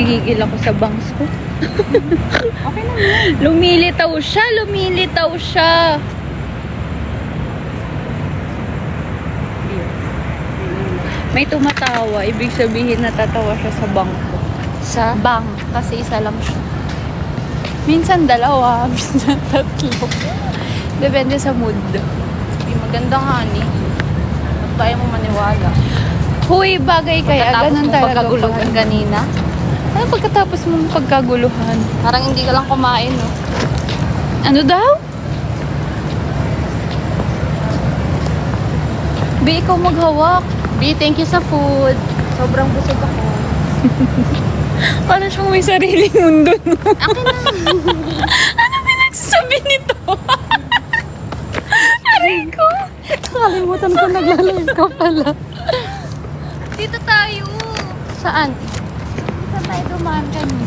Nagigigil ako sa bangs ko. Okay lang yun. Lumilitaw siya, lumilitaw siya. May tumatawa, ibig sabihin natatawa siya sa bank ko. Sa? Bang, kasi isa lang siya. Minsan dalawa, minsan tatlo. Depende sa mood. Hindi maganda nga ni. Ba't tayo mo maniwala? Huy, bagay kaya, ganun talaga. Pagkaguluhan pag- kanina. Ano pagkatapos mong pagkaguluhan? Parang hindi ka lang kumain, no? Ano daw? Bi, ikaw maghawak. B, thank you sa food. Sobrang busog ako. Parang siyang may sariling mundo, no? Akin na. Ano pinagsasabi nito? Aray ko. Nakalimutan ko, nagla-live ka pala. Dito tayo. Saan? Saan tayo dumaan kanina?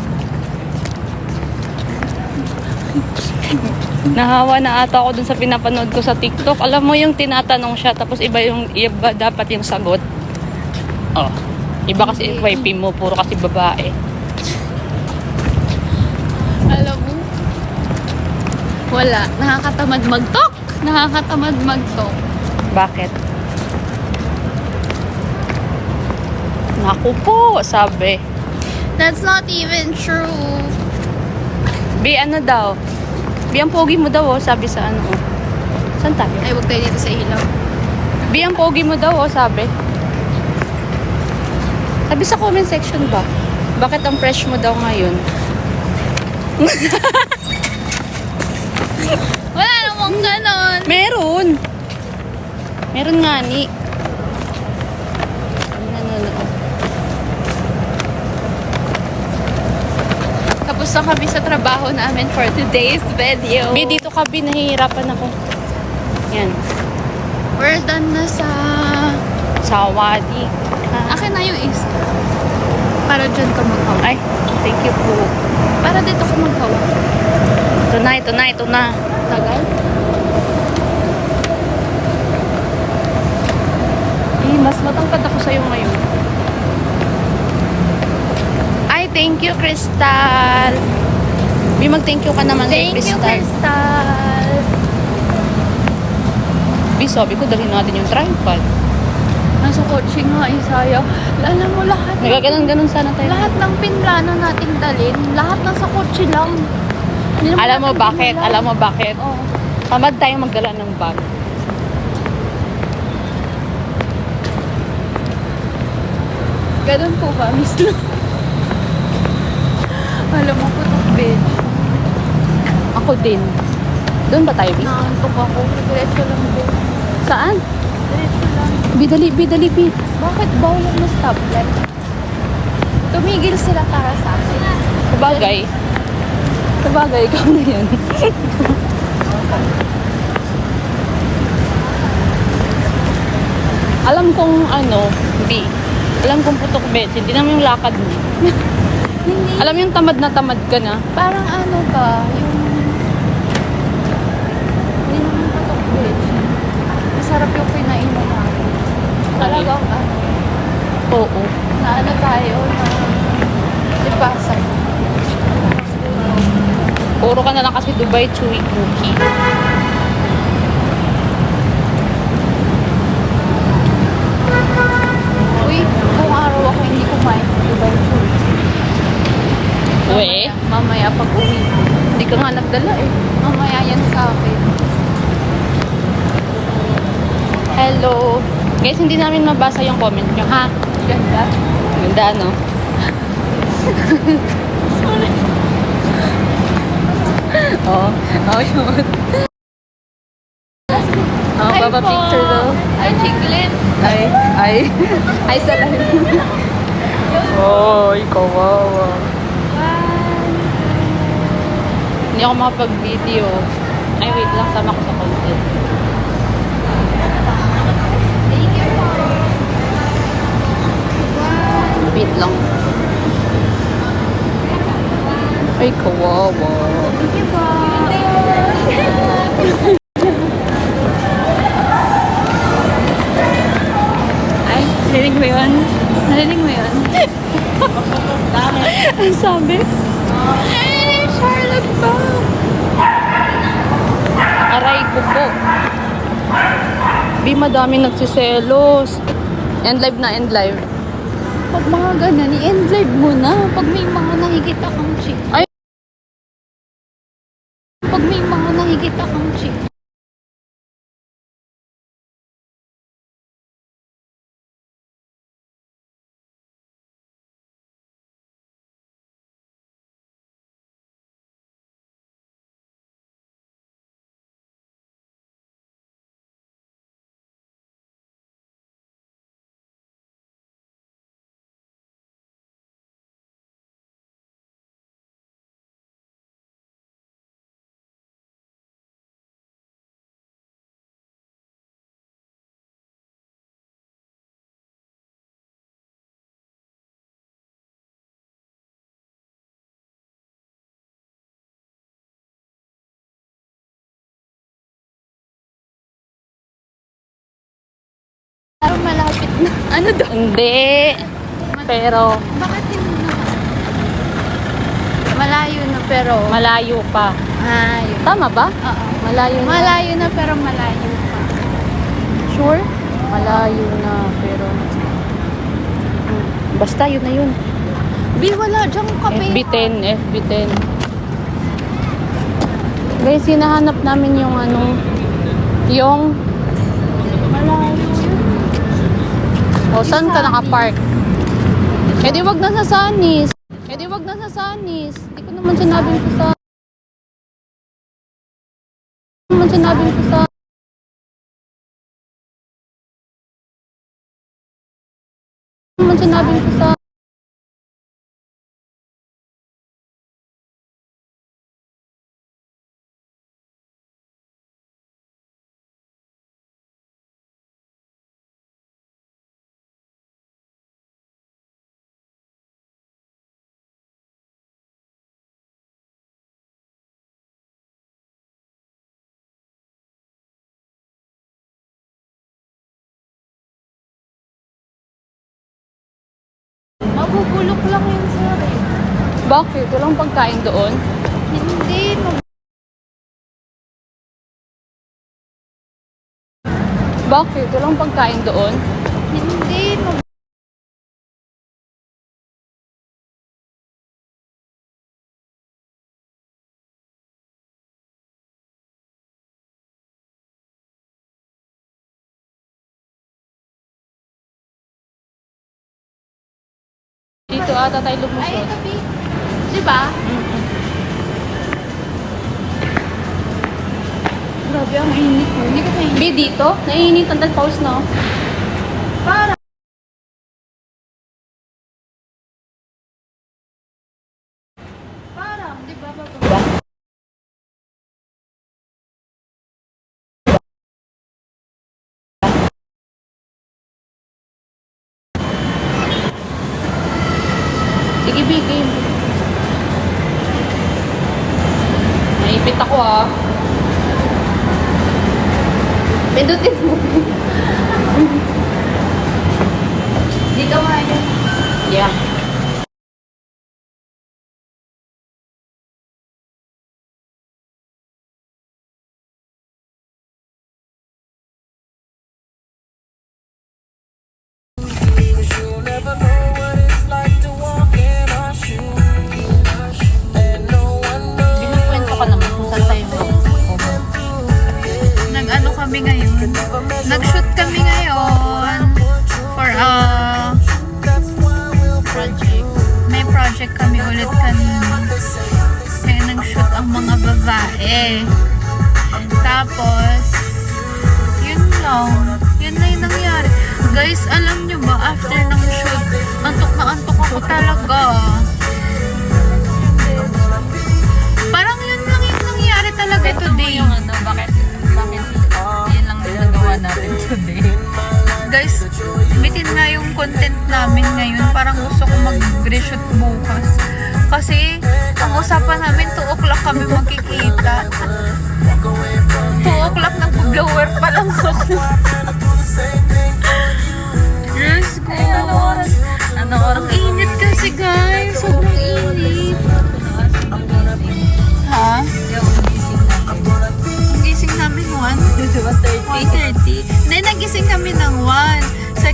Nahawa na ata ako dun sa pinapanood ko sa TikTok. Alam mo yung tinatanong siya, tapos iba dapat yung sagot. Oh. Iba kasi FYP mo, puro kasi babae. Alam mo? Wala. Nakakatamad mag-talk. Nakakatamad mag-talk. Bakit? Naku po, sabi. That's not even true. Bi, ano daw? Bi, ang pogi mo daw, oh, sabi sa ano. Oh. Saan tayo? Ay, huwag tayo dito sa ilaw. Bi, ang pogi mo daw, oh, sabi. Sabi sa comment section ba? Bakit ang fresh mo daw ngayon? Wala namang ganon. Meron! Meron nga ni. Tapos na kami sa trabaho namin for today's video. Bi, dito ka, Bi, nahihirapan ako. Yan. We're done na sa... Sawadi. Akin na yung isa. Para dyan ka maghawak. Ay, thank you po. Para dito ka maghawak. Ito na, ito na, ito na. Tagal? Mas matangkad ako sa'yo ngayon. Ay, thank you, Crystal. May mag-thank you ka naman kay Thank you, Crystal. Crystal. Bi, sabi ko, dalhin natin yung tripod. Nasa kotse nga, Isaya. Alam mo lahat. Nagaganon-ganon sana tayo. Lahat ng pinplano natin dalhin, lahat nasa kotse lang. Hindi naman Alam mo natin bakit? dinala. Alam mo bakit? Oo. Tamad tayong magdala ng bag. Ganun po ba, Miss Lu? Alam mo, putok bitch. Ako din. Doon ba tayo, Bi? Naantok ako. Diretso lang din. Saan? Diretso lang. Bi, dali, Bi. Bakit bawal na stoplight? Tumigil sila para sa akin. Sabagay. Sabagay, ikaw na yan. Alam kong ano, Bi. Alam kong putok bet. Hindi naman yung lakad mo. Hindi. Alam yung tamad na tamad ka na. Parang ano ka, yung... Hindi naman putok bitch. Masarap yung pinainom natin. Talagang ano, Oo. na ano tayo, na lipasan. Puro ka na lang kasi Dubai Chewy Cookie. Uy, kung araw ako hindi kumain ng Dubai Chewy. We? Mamaya pag uwi ko. Hindi ka nga nagdala eh. Mamaya yan sa akin. Hello. Guys, hindi namin mabasa yung comment nyo, ha? Ganda. Ganda, no? Oo. Oh, yun. Oh, Hi baba po. picture daw. Ay, chiclet. Ay. Ay, sa live. Oy, kawawa. Hindi ako makapag-video. Ay, wait lang. Sama ko sa content. Thank you po. Wait lang. Ay, kawawa. Thank you po. Ay, rinig mo yun? Narinig mo yun? Ang sabi? Charlotte ba? Aray ko po. Bi, madami nagsiselos. End live na, end live. Pag mga ganyan, i-end live mo na. Pag may mga nakikita kang chick. Ay. Pag may mga nakikita kang chick. Parang malapit na. Ano daw? Hindi. Pero, Bakit hindi naman? Malayo na pero... malayo pa. Yun. Tama ba? Oo. Malayo na. Malayo na pero malayo pa. Sure? Malayo na, pero... Basta, yun na yun. Bi, wala dyang kape. FB10, FB10. Guys, hinahanap namin yung yung... Malayo yun. O, saan ka nakapark? Eh di wag na sa Sunny's. Eh di wag na sa Sunny's. Hindi ko naman sinabing sa naman sinabing sa naman sinabing sa Mabubulok lang yun, sir. bakit? Walang pagkain doon? Hindi. Bakit? Walang pagkain doon? Hindi. Dito ata tayo Ay, lumusot. ito, Bi. Diba? Grabe, ang init mo. Hindi ko na Bi, dito? Naiinit ang pause na. Para. Parang, di ba? Sige, Bi, game. Naipit ako ah. Pindutin mo. Dito nga yun. Yeah. You'll never know what it's like to walk in our shoes. And no one knows Binukwento ka naman kung saan tayo Nag-ano kami ngayon? Nag-shoot kami ngayon for a project. May project kami ulit kanina. Kaya nag-shoot ang mga babae. Tapos, yun lang. Yun na yung nangyari. Guys, alam nyo ba, after ng shoot, antok na antok ako talaga. Parang yun lang yung nangyari talaga today. bakit yun lang yung nagawa natin today. Guys, bitin nga yung content namin ngayon. Parang gusto ko mag-reshoot bukas. Kasi, ang usapan namin, 2 o'clock kami magkikita. 2 o'clock nag-blower pa lang ako. Yes, ko.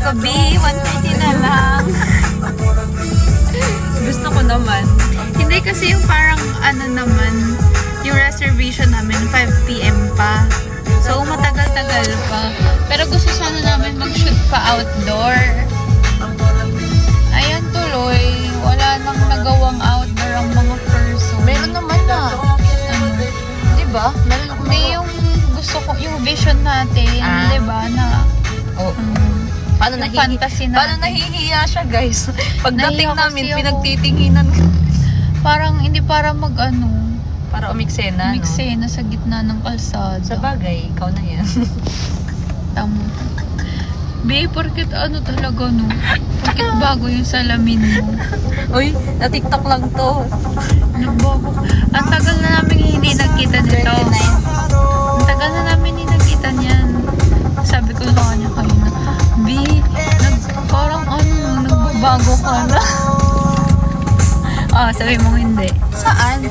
ko, B, 130 na lang. Gusto ko naman. Hindi kasi yung parang ano naman, yung reservation namin 5 p.m. pa. So, matagal-tagal pa. Pero gusto sana namin mag-shoot pa outdoor. Ayan tuloy, wala nang nagawang outdoor ang mga person. Meron naman na. Ano, Di ba? Meron ako hindi yung gusto ko, yung vision natin, Ah. di ba, na Oh. Paano yung fantasy natin. Paano nahihiya siya, guys? Pagdating Nahiya namin, kasi ako. pinagtitinginan ko. Parang hindi para Para umiksena, no? miksena sa gitna ng kalsada. Sa bagay, ikaw na yan. Tamo. Be, porkit ano talaga, no? Porkit bago yung salamin mo. Uy, na-tiktok lang to. Nagbago. Ang tagal na namin hindi nagkita nito. Ang tagal na namin hindi nagkita niyan. Sabi ko sa kanya kanina, B, parang nagbabago ka na. Sabi mo hindi. Saan?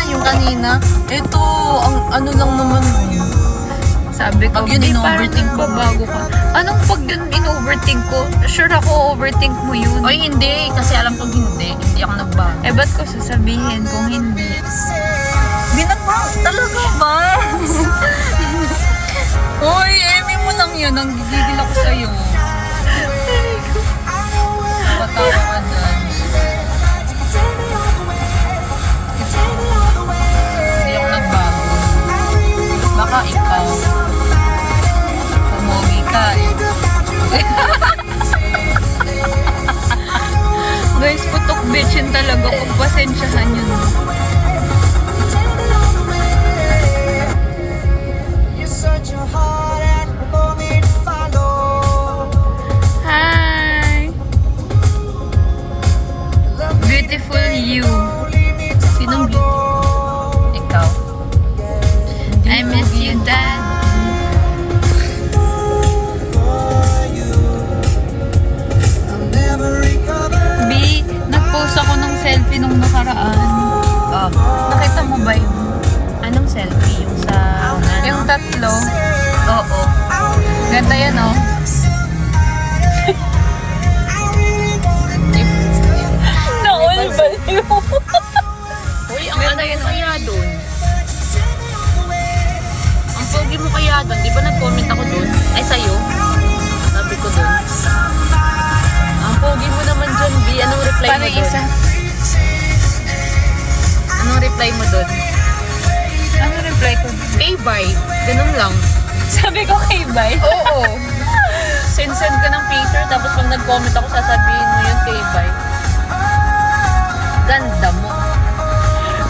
Yung kanina. Ito, ang ano lang naman. Sabi ko, Pag yun, "Di, in-overthink parang nagbabago ka." Anong pag yun in-overthink ko? Sure ako, overthink mo yun. Ay, hindi. Kasi alam kong hindi. Hindi ako nagbago. Eh, ba't ko sasabihin kung hindi? Binagbago talaga ba? Uy, emi mo lang yan. Ang gigigil ako sa'yo. Patawa ka dyan. Hindi ako nagbago. Baka ikaw. Pumogi ka eh. Guys, putok bitchin talaga. Pagpasensyahan yun. You're such a hard act for me to follow. Hi! Beautiful you. Sinong beautiful? Ikaw. I miss you, Dad. I'll never recover. B, nag-post ako ng selfie nung nakaraan. Oh. Nakita mo ba yun? Anong selfie? Yung sa... Yung tatlo. Oo. Ganda yan, oh. Naol ba yun? Uy, ang ano yun kaya doon? Ang pogi mo kaya doon. Di ba nag-comment ako doon? Ay, sa'yo? Sabi ko doon. Ang pogi mo naman dyan, B. Anong reply Paano mo doon? isa? Anong reply mo doon? Ano reply ko? Kay bye. Ganun lang. Sabi ko kay bye. Oo. Send ka ng picture, tapos pag nag-comment ako, sasabihin mo yun kay bye. Ganda mo.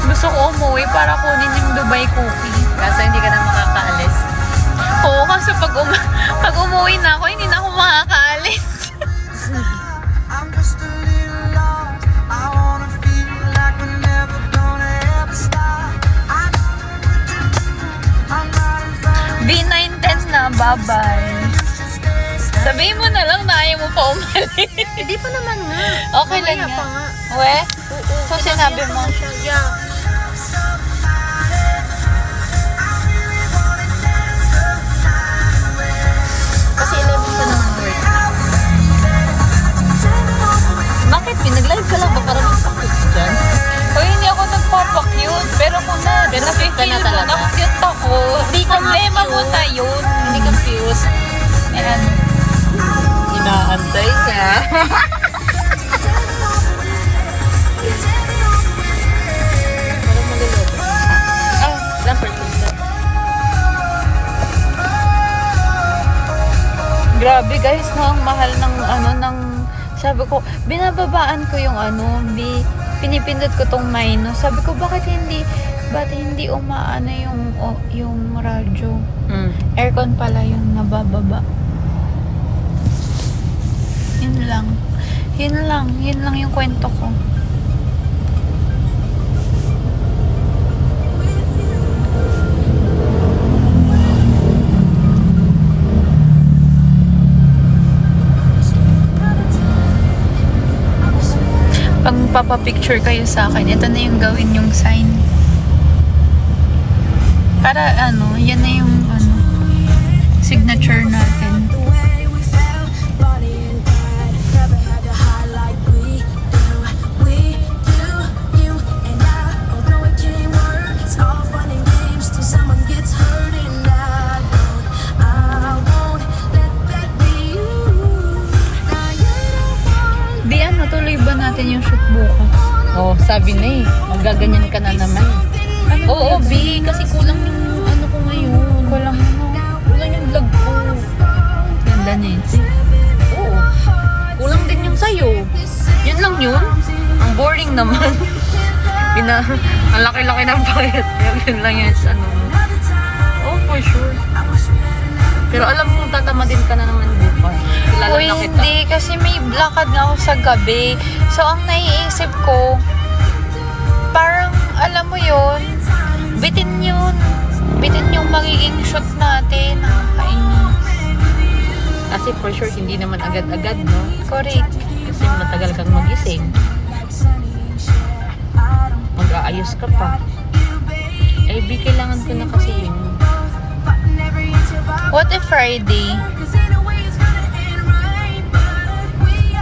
Gusto ko umuwi para kunin yung Dubai cookie. Kaso hindi ka na makakaalis. Oo, kasi pag umuwi na ako, hindi na ako makakaalis. I'm just a little lost. I wanna feel like we're never gonna ever stop. I'm not in front. B910 na, bye-bye. Sabihin mo na lang na ayaw mo pa umalis. Hindi pa naman nga. Okay lang Mamaya yan. pa nga. We? Oo. So, sinabi mo? Yeah. Kasi 11 pa naman work. Bakit? Pinag-live ka lang ba para mag-cute dyan? O, hindi ako nagpapakyut. Pero kung Pero cute ka na na-feel mo, talaga. nakyut ako. Hindi ka Problema cute. mo na yun. Hindi confused. Ayan. Inaantay niya. Parang malulog. Lamper pizza. Grabe guys, no, ang mahal ng sabi ko, binababaan ko yung pinipindot ko tong minus. Sabi ko, bakit hindi umaano yung radyo? Aircon pala yung nabababa. Yun lang yung kwento ko. Pag papapicture kayo sa akin, ito na yung gawin yung sign. Para yan na yung signature natin. The way we felt, but Oh, sabi na eh. Magaganyan ka na naman. Oo, B. Kasi kulang yung ano ko ngayon. Kulang mo. Kulang yung vlog ko. Ganda niya. Oo. Kulang din yung sa'yo. Yan lang yun. Ang boring naman. Ang laki-laki ng payat. Yun lang yun sa ano. Oh, for sure. Pero alam mong tatamadin ka na naman bukas. Kilala Uy, na kita. hindi. Kasi may lakad na ako sa gabi. So, ang naiisip ko, parang, alam mo yun, bitin yun. Bitin yung magiging shoot natin. Nakakainis. Kasi for sure, hindi naman agad-agad, no? Correct. Kasi matagal kang magising. Mag-aayos ka pa. Eh, B, kailangan ko na kasi yun. What if Friday?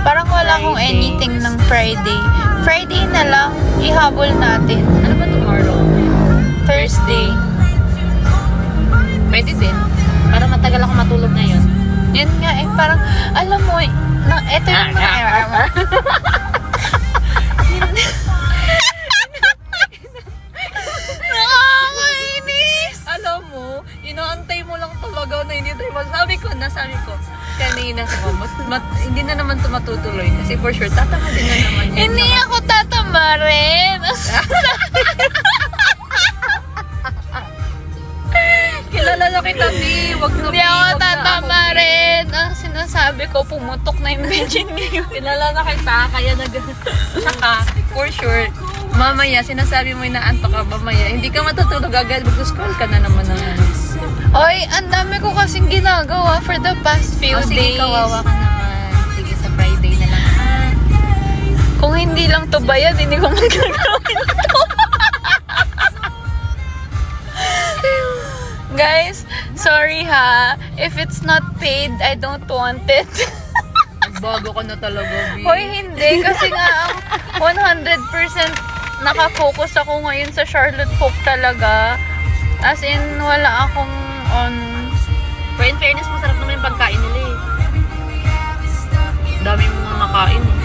Parang wala akong Friday. anything ng Friday. Friday na lang, ihabol natin. Ano ba tomorrow? Thursday. Pwede din. Para matagal ako matulog ngayon. Yun nga eh, parang, alam mo eh, eto yung mga nakakainis! Alam mo, inaantay mo lang talaga na hindi tayo sabi ko, kanina ko, hindi na naman ito matutuloy. Kasi for sure, tatama din na naman yun. Hindi ako tatama rin. Kilala na kita, B. Wag na, Hindi ako tatama rin. Ang sinasabi ko, pumutok na yung engine ngayon. Kilala na kita, kaya Saka, for sure, mamaya, sinasabi mo inaantok ka, mamaya, hindi ka matutulog agad, mag-scroll ka na naman ng Oy, ang dami ko kasing ginagawa for the past few sige, days. kawawa ka naman. Sige, sa Friday na lang. Kung hindi lang to bayad, hindi ko magagawin to. Guys, sorry ha. If it's not paid, I don't want it. Nagbago ka na talaga, B. Hoy, hindi. Kasi nga, ang 100% nakafocus ako ngayon sa Charlotte Folk talaga. As in, wala akong on... Pero in fairness, masarap naman yung pagkain nila eh. Dami mo nga makain eh.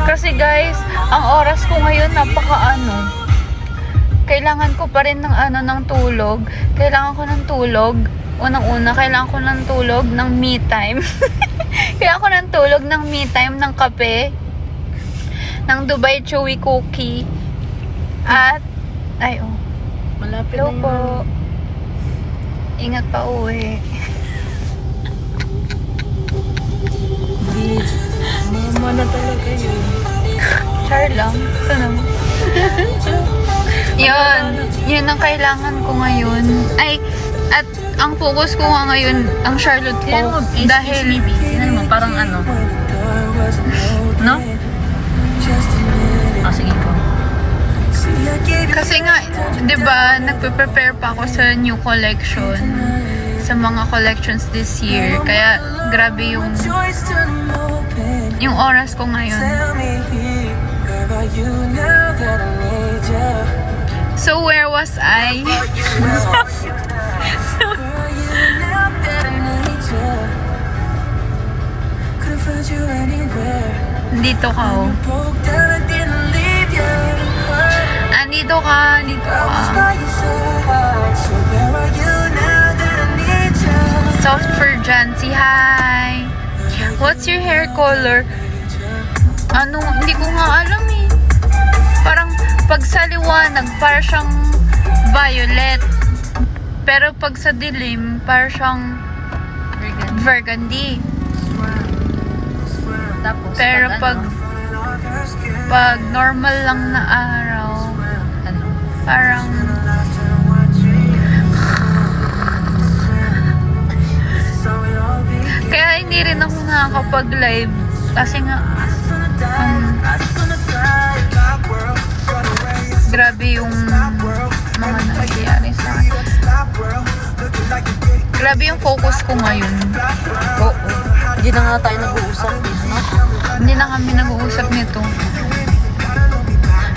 Kasi guys, ang oras ko ngayon napaka-ano. Kailangan ko pa rin ng tulog. Kailangan ko ng tulog. Unang-una, kailangan ko ng tulog ng me time. Kailangan ko ng tulog ng me time ng kape. Ng Dubai Chewy Cookie. At, Malapit hello na yun. po. Ingat pa uwi. Mama na talaga yun. Char lang. Ito naman. Yun ang kailangan ko ngayon. At ang focus ko nga ngayon, ang Charlotte Yan mo, Folk. dahil yan mo, parang ano. No? Sige po. Kasi nga, di ba, nagpe-prepare pa ako sa new collection. Sa mga collections this year. Kaya, grabe yung oras ko ngayon. So, where was I? Dito ka, oh. Dito ka. Soft for Jancy, hi! What's your hair color? Hindi ko nga alam eh. Parang pag sa liwanag, parang siyang violet. Pero pag sa dilim, parang siyang burgundy. Tapos, Pero ano, pag normal lang na araw, ano? parang kaya hindi rin ako nakakapag-live kasi nga grabe yung mga nangyayari sa akin. Grabe yung focus ko ngayon. Oo. Hindi na nga tayo nag-uusap. Hindi na kami nag-uusap nito.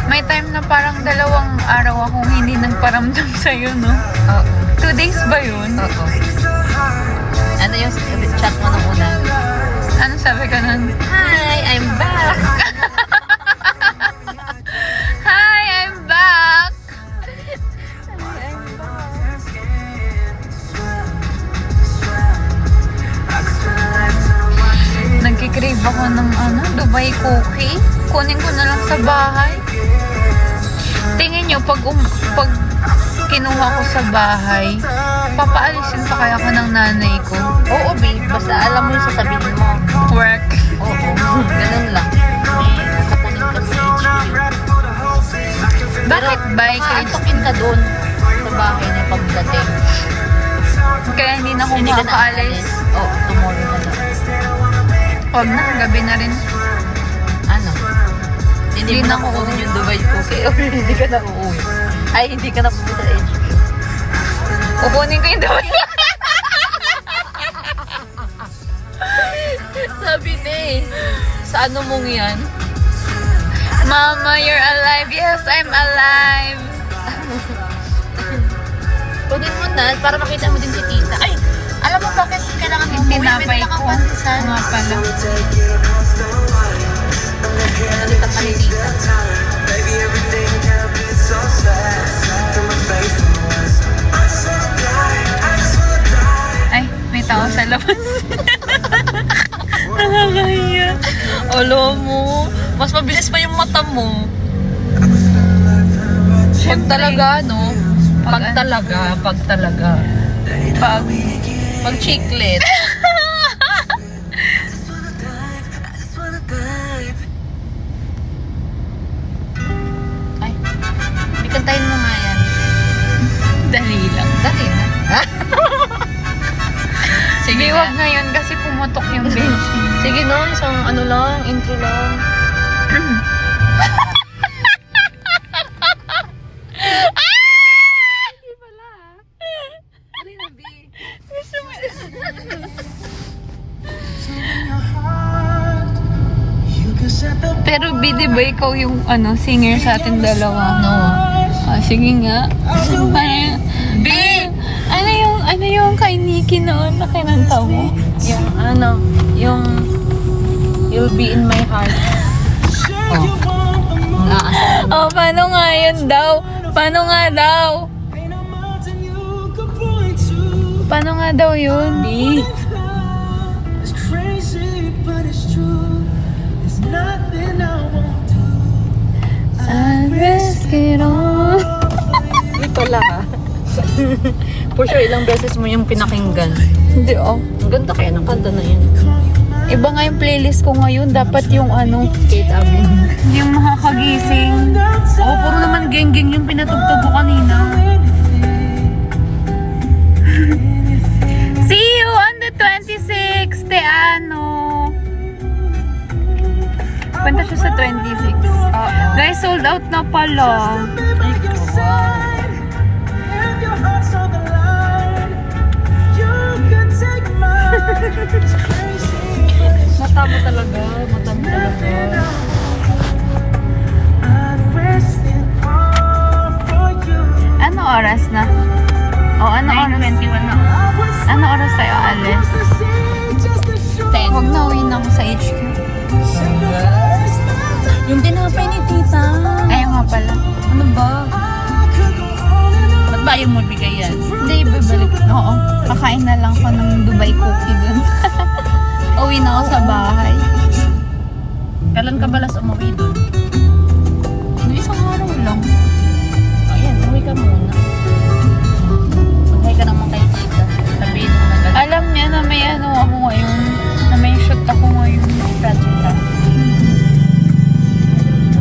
May time na parang 2 araw akong hindi nagparamdam sa'yo, no? Oo. 2 days ba yun? Oo. Ano yung chat mo nung una? Ano sabi ka nun? Hi, I'm back! Hi, I'm back! Nagkikrave ako ng Dubai cookie. Kunin ko na lang sa bahay. Tingin nyo, pag kinuha ko sa bahay, papaalisin pa kaya ako ng nanay ko? Oo, babe. Basta alam mo yung sasabihin mo. Work. Oo, ganun lang. May kapunin ka sa HQ. Bakit bike? Antokin ka doon sa bahay na pagdating. Kaya hindi na ako Hindi ka na makakaalis. Oo, tomorrow na lang. Huwag na, gabi na rin. Ano? Hindi mo na na ako kukunin yung Dubai cookie or hindi ka na uuwi. Ay, hindi ka na pupunta sa HQ. Kukunin ko yung Dubai. Sabi na eh. Sa ano mong yan? Mama, you're alive. Yes, I'm alive. Kunin mo na para makita mo din si tita. Ay, alam mo bakit kailangan mo Yung tinapay May ko. nakapantisan. Nga pala. Nalita ka ni tita. Baby, everything can be so sad. Through my face from the west. I just wanna die. Ay, may tao sa labas. Nakakahiya. Olo mo. Mas mabilis pa yung mata mo. Pag talaga, no? Pag talaga. Pag chiclet. Ay, hindi kantahin mo nga yan. Dali lang. Dali na. Sige, Hindi, wag ngayon kasi pumutok yung bench. Sige no, isang ano lang, intro lang. You can set the Pero Bidi ba ikaw yung singer sa ating dalawa? No. Sige nga. Parang, ano yung kay Nikki noon na kinanta mo? Yung ano, yung You'll Be In My Heart. Oh. Naas. Oh, paano nga yun daw? Paano nga daw? ain't no mountain you could point to. Paano nga daw yun? It's crazy, but it's true. There's nothing I won't do. I risk it all. Ito lang ha. For sure, ilang beses mo yung pinakinggan. Hindi oh. Ang ganda kaya ng kanta na yun. Iba nga yung playlist ko ngayon. Dapat yung Kate Abin. yung makakagising. Oo, puro naman geng-geng yung pinatugtog ko kanina. See you on the 26th, te ano. Punta siya sa 26. Guys, sold out na pala. Ay, wow. If your heart's on the line, you can take mine. It's crazy. Mata mo talaga. Mata mo talaga. I'd risk it all for you. Ano oras na? O, ano oras? 9:21 na. Ano oras tayo alis? Just to show 10. Huwag na uwi na ako sa HQ. Yung tinapay ni tita. Ayaw nga pala. Ano ba? Ba't ba ayaw mo bigay yan? Hindi, babalik. Oo. Kakain na lang ko ng Dubai cookie dun. Uwi na ako sa bahay. Kailan ka balas umuwi doon? No, isang araw lang. Ayan, umuwi ka muna. Mag-hi ka naman kay tita. Sabihin mo na ganun. Alam niya na may ako ngayon. Na may shoot ako ngayon. Project ka.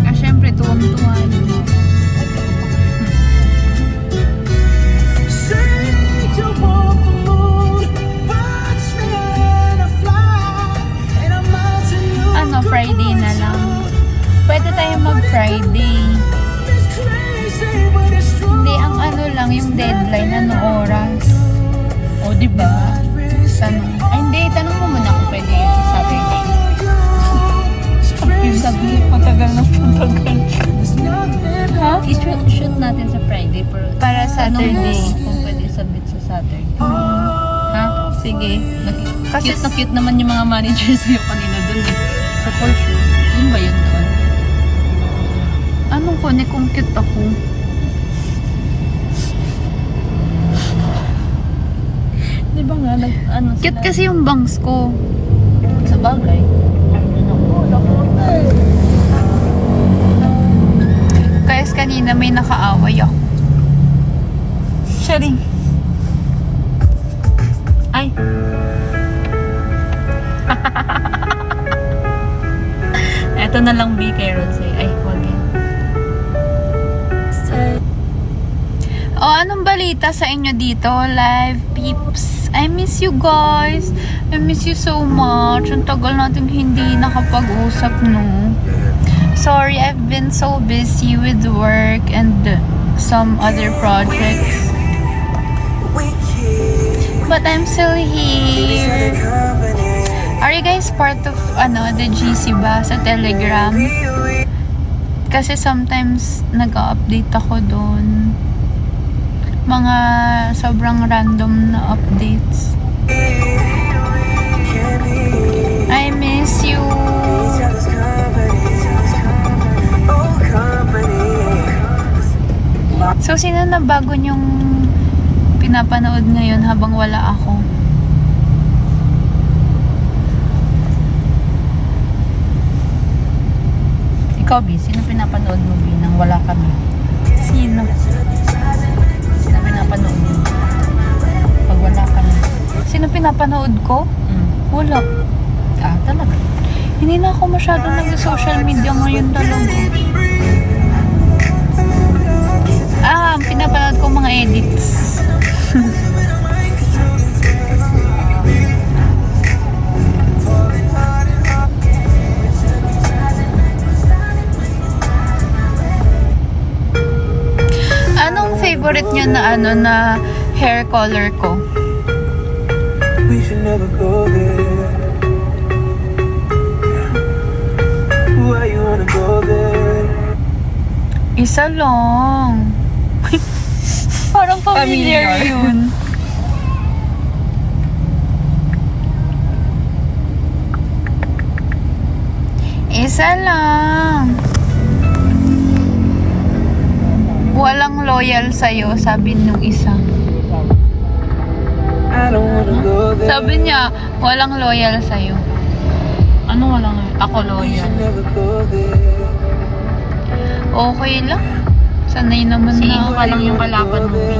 Ah, syempre, tuwang-tuwa. Say you want the moon, watch me when I fly. Ain't a mountain you Friday na lang. Pwede tayo mag-Friday. It's crazy, but it's true. Hindi, ang lang, yung deadline, ano oras. O, diba? Tanong. Ay, hindi, tanong mo muna kung pwede sa Saturday. Yung sabi, matagal na matagal. Ha? I-shoot natin sa Friday pero Para Saturday. tanong mo kung pwede submit sa Saturday. Ha? Sige. Kasi cute na cute naman yung mga managers sa'yo kanina dun eh. Sa Porsche. Yun ba yun doon? Anong kone kung cute ako? Di ba nga, Cute kasi yung bangs ko. Sa bagay. Kaya kanina may nakaaway ako. Sharing. Ay. Eto na lang B kay Rose. Ay, wag yan. O, anong balita sa inyo dito, live peeps? I miss you guys. I miss you so much. Ang tagal natin hindi nakapag-usap, no? Sorry, I've been so busy with work and some other projects. But I'm still here. Are you guys part of the GC ba sa Telegram? Kasi sometimes nag-update ako doon. Mga sobrang random na updates. I miss you. So, sino na bago nyong pinapanood ngayon habang wala ako? Ikaw, B, sino pinapanood mo, B, nang wala kami? Sino? Sino pinapanood mo? Pag wala kami. Sino pinapanood ko? Wala. Ah, talaga? Hindi na ako masyado nag-social media ngayon talaga. Ang pinapanood ko mga edits. Anong favorite nyo na na hair color ko? We should never go there. Why you wanna go there? Isa lang. Parang familiar yun. Isa lang. Walang loyal sa'yo, sabi nung isa. I don't wanna go there. Sabi niya, walang loyal sa'yo. Ano wala nga? Ako We loyal. should never go there. Okay lang. Sanay naman Si na Ingo pa lang yung kalaban mo, B.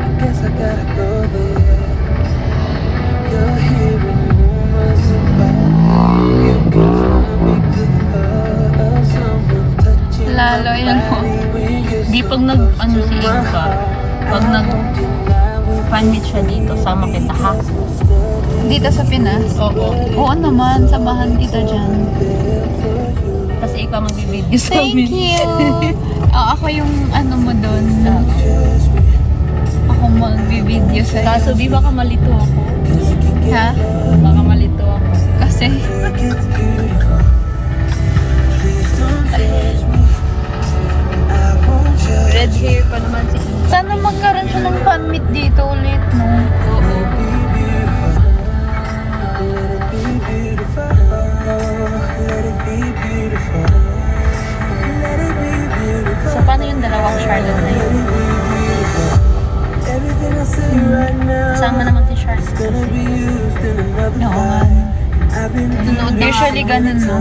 I guess I gotta go there. You're hearing rumors about you can make the thought of someone touching Lalo yan mo. Di pag si Ingo ka, pag fan meet siya dito, sama kita ha. Dito sa Pinas? Oo. Oo naman, samahan kita dyan. Kasi ikaw magbibideo sa Thank amin. you! Ako yung mo doon. Ako magbibideo sa'yo. Kaso di baka malito ako. Ha? Baka malito ako. Kasi, Red hair pa naman si Ingo. sana magkaroon siya ng fan meet dito ulit, no? Oo. So paano yung dalawang Charlotte na yun? Sama naman si Charlotte. Oo nga. Usually ganun, no?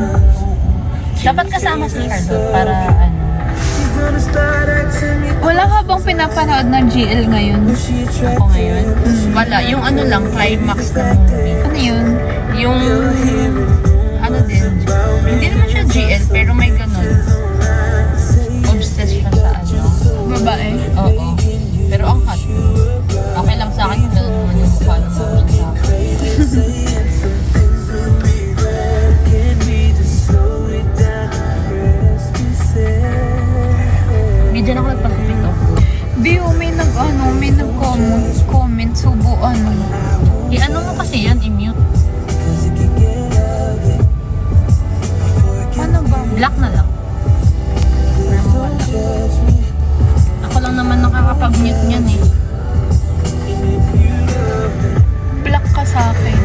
Dapat kasama si Charlotte para ano. Wala ka bang pinapanood na GL ngayon? Ako ngayon. Wala. Yung ano lang, climax na movie. Ano yun? Yung ano din. Hindi naman siya GL pero may ganun. Obsessed siya sa ano. Babae? Oo. Pero ang hot. Okay lang sa akin kung ganun naman yung mukha ng mga sa akin. Medyo na ako nagpagpapito. Bio, may nag-comment, subo I-ano mo kasi yan, i-mute. Ano ba? Black na lang. Para mawala. Ako lang naman nakakapag-mute niyan eh. Black ka sa akin.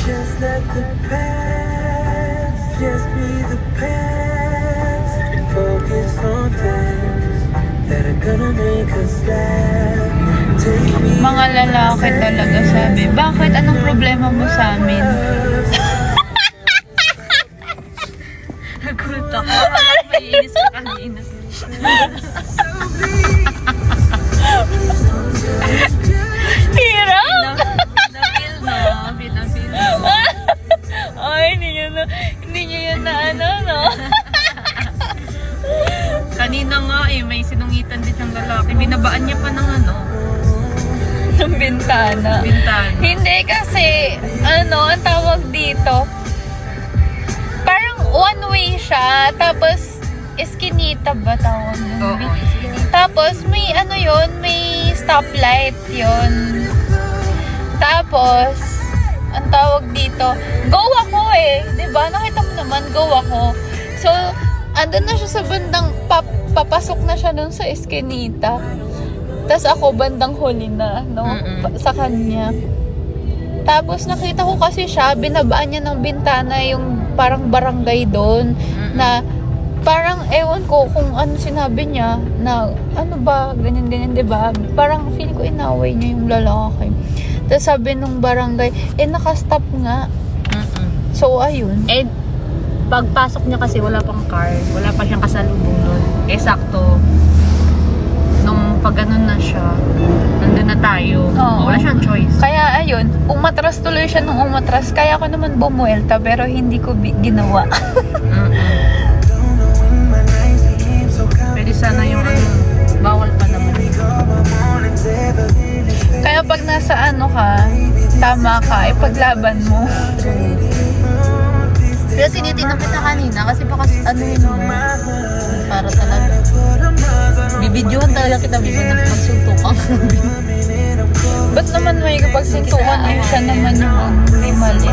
Just let the past just be the past and focus on things that are gonna make us laugh. Take me Mga lalaki talaga sabi, bakit anong problema mo sa amin? Nagulat ako. Parang maiinis ka kanina. Hirap! Pinapil no? Pinapil no? Ay, hindi niya yun na ano, no? Kanina nga may sinungitan din ng lalaki. Binabaan niya pa ng ano, Ng bintana. bintana. Hindi kasi, ang tawag dito, parang one way siya, tapos eskinita ba tawag nun? Oo. Tapos may may stoplight yun. Tapos, ang tawag dito, go ako diba? Nakita mo naman, go ako. So, andun na siya sa bandang, papasok na siya dun sa eskinita. Tapos ako bandang huli na, no? Sa kanya. Tapos nakita ko kasi siya, binabaan niya ng bintana yung parang barangay doon. Na parang ewan ko kung ano sinabi niya. Na ano ba, ganyan-ganyan, diba? Parang feeling ko inaway niya yung lalaki. Tapos sabi nung barangay, nakastop nga. So, ayun. Pagpasok niya kasi wala pang car. Wala pa siyang kasalubong nun. Sakto. Nung pag ganun na siya, nandun na tayo. Oo. Wala siyang choice. Kaya ayun, umatras tuloy siya nung umatras. Kaya ko naman bumuelta pero hindi ko ginawa. Pwede sana yung ano, bawal pa naman. Kaya pag nasa ka, tama ka, ipaglaban mo. Pero tinitingnan kita kanina kasi baka ano yun para talaga. Bibidyohan talaga kita magsuntukan. Ba't naman may kapagsintukan yun siya naman yung may mali?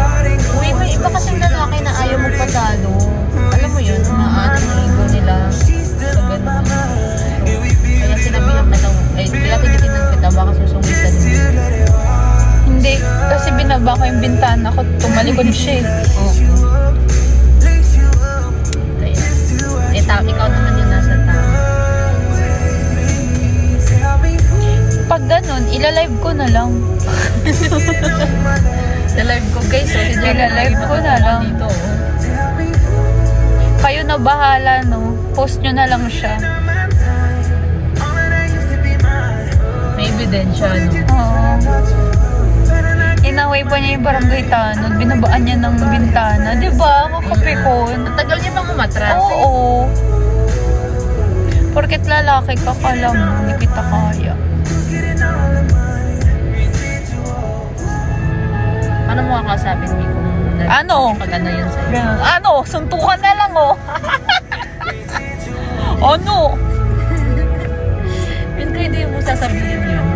Uy, may iba kasing lalaki na ayaw magpatalo. Alam mo yun, na ano yung ego nila sa ganun. Kaya sinabihan kita, kaya tinitingnan kita, baka susungitan mo. Hindi, kasi binaba ko yung bintana ko, tumalikod siya Oo. Kaya, ikaw naman yung nasa tao. Pag ganun, ilalive ko na lang. Sa live ko guys, so si Jenna Ilalive ko na lang. dito. Kayo na bahala, no? Post nyo na lang siya. May ebidensya, no? Oo. Inaway pa niya yung barangay tanod. Binabaan niya ng bintana. Diba? Kakapikon. Ang tagal niya bang umatras? Oo. Porket lalaki ka, kala mo, hindi kita kaya. Ano mo kakasabin mo kung Ano? pag ano yun sa'yo? Ganun. Ano? Suntukan na lang, oh. Ano? Yun kayo hindi mo sasabihin yun.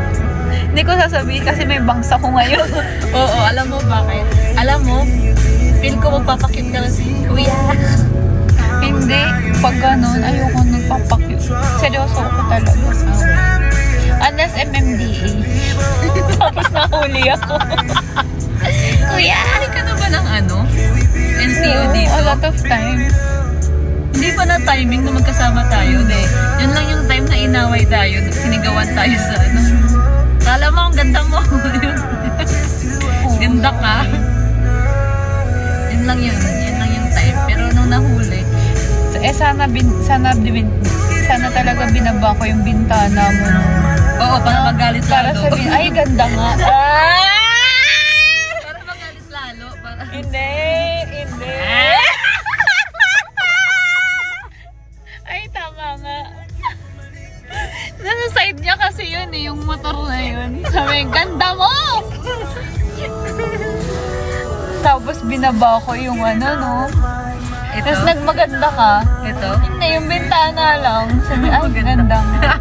Hindi ko sasabihin kasi may bangs ako ngayon. Oo, alam mo bakit? Alam mo, feel ko magpapakit ka si Kuya. Hindi. Pag ganun, ayoko nagpapakit. Seryoso ako talaga. Unless MMDA. Tapos nahuli ako. Kuya, hari ka na ba ng ano? NCO dito? A lot of time. Hindi pa na timing na magkasama tayo. De. Yun lang yung time na inaway tayo. Sinigawan tayo sa ano. Kala mo, ang ganda mo. Ganda ka. Yun lang yun. Yun lang yung time. Pero nung nahuli, sana talaga binaba ko yung bintana mo. oo, para magalit Para lalo. sabihin, ay ganda nga. Para magalit lalo. Para... Hindi. Ay, tama nga. Nasa side niya kasi yun yung motor na yun. Sabi, ganda mo! Tapos binaba ko yung no? Ito? Tapos nagmaganda ka. Ito? Hindi, yung bintana lang. Sabi, ay, ganda nga.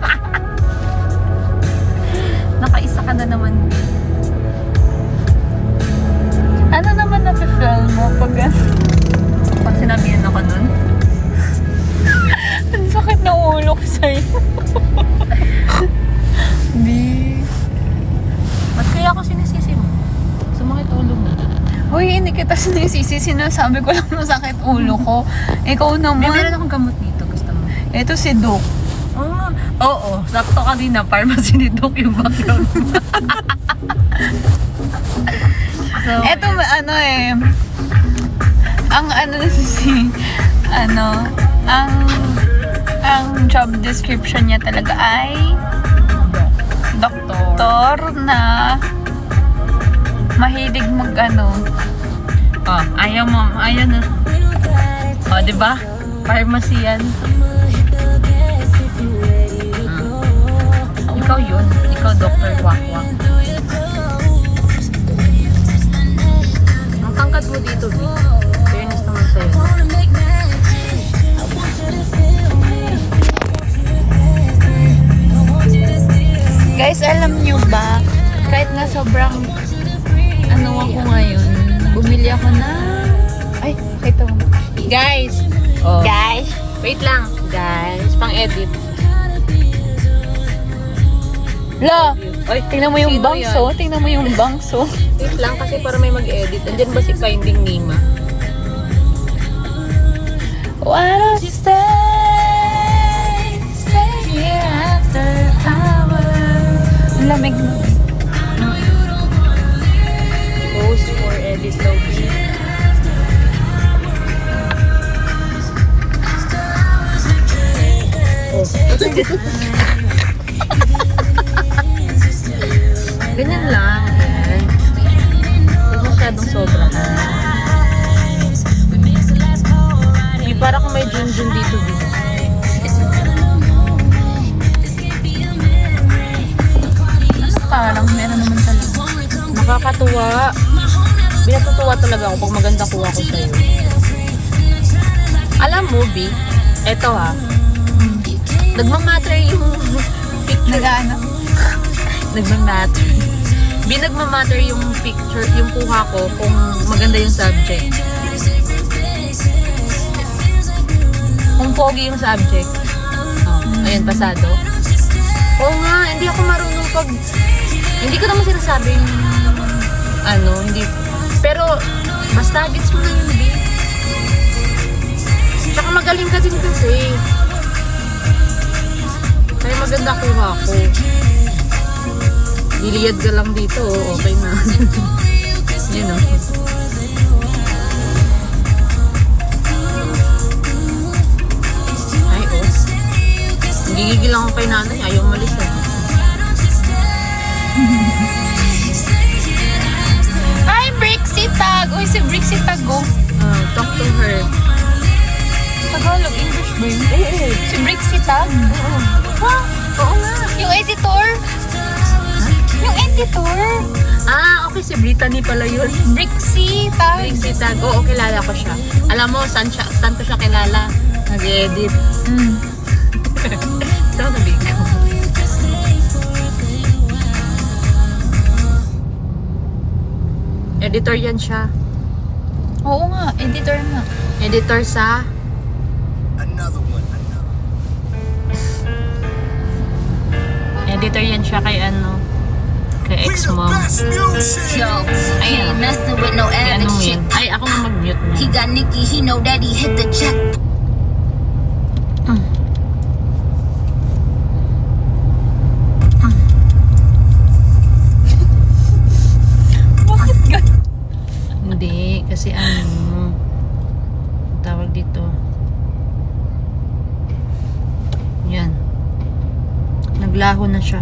Nakaisa ka na naman. Ano naman na-feel mo pag Pag sinabihan ako nun, ang sakit na ulo ko sa'yo. Di. kita sinisisi, sinasabi ko lang masakit ulo ko. Ikaw May meron naman. akong gamot dito. Gusto mo? Ito si Doc. Oo. Sakto kanina. Pharmacy ni Doc yung background mo. So, Ito ano eh. Ang ano si ang job description niya talaga ay doktor na mahilig ayaw mo. Ayaw na. Diba? Pharmacy yan. Ikaw yun. Ikaw, Dr. Wakwak. Ang tangkad mo dito, B. Fairness naman sa'yo. Guys, alam nyo ba, kahit na sobrang ako ngayon, bumili ako na ito. Guys! Guys, Wait lang. Guys, pang-edit. la, Oy, tingnan mo yung sino bangs, yan? oh. Tingnan mo yung bangs, oh. Wait lang kasi para may mag-edit. Andyan ba si Finding Nima? Why don't you stay here after hours? Ang lamig mo. Post for edit daw. Ganyan lang. Ayan. Huwag masyadong sobrahan. Di para kung may junjun dito dito. Parang meron naman talaga. Nakakatuwa. Binatutuwa talaga ako pag maganda kuha ko sa'yo. Alam mo, B, eto ha. Nagmamatter yung picture. Nag-ano? Nagmamatter. B, nagmamatter yung picture, yung kuha ko kung maganda yung subject. Kung pogi yung subject. Ayan, pasado. Oo nga, hindi ako marunong pag... Hindi ko naman sinasabing... hindi... Pero, basta gets mo na yun, B. Tsaka magaling ka din kasi. Kaya maganda kuha ko. Liliyad ka lang dito, okay na. Yun o. Ay, oh. Gigigil lang ako kay nanay. Ayaw malis eh. Ay, Brixie Tag! Uy, si Brixie Tag, oh. Talk to her. Tagalog, English ba yun? Oo. Si Brixie Tag? Ha? Oo nga. Yung editor? Yung editor? Okay, si Brittany pala yun. Brixie Tag. Brixie Tag. Oo, kilala ko siya. Alam mo, saan ko siya kilala? Nag-edit. Saan nabig ko? Editor yan siya. Oo nga, editor nga. Editor sa... Editor yan siya kay kay ex-mom. Yo, I ain't messing with no Kay average mo chick. yan. Ay, ako nga mag-mute na. He got Nicky, he know that he hit the jack. Bakit ganun? Hindi, kasi tawag dito. Yan. Naglaho na siya.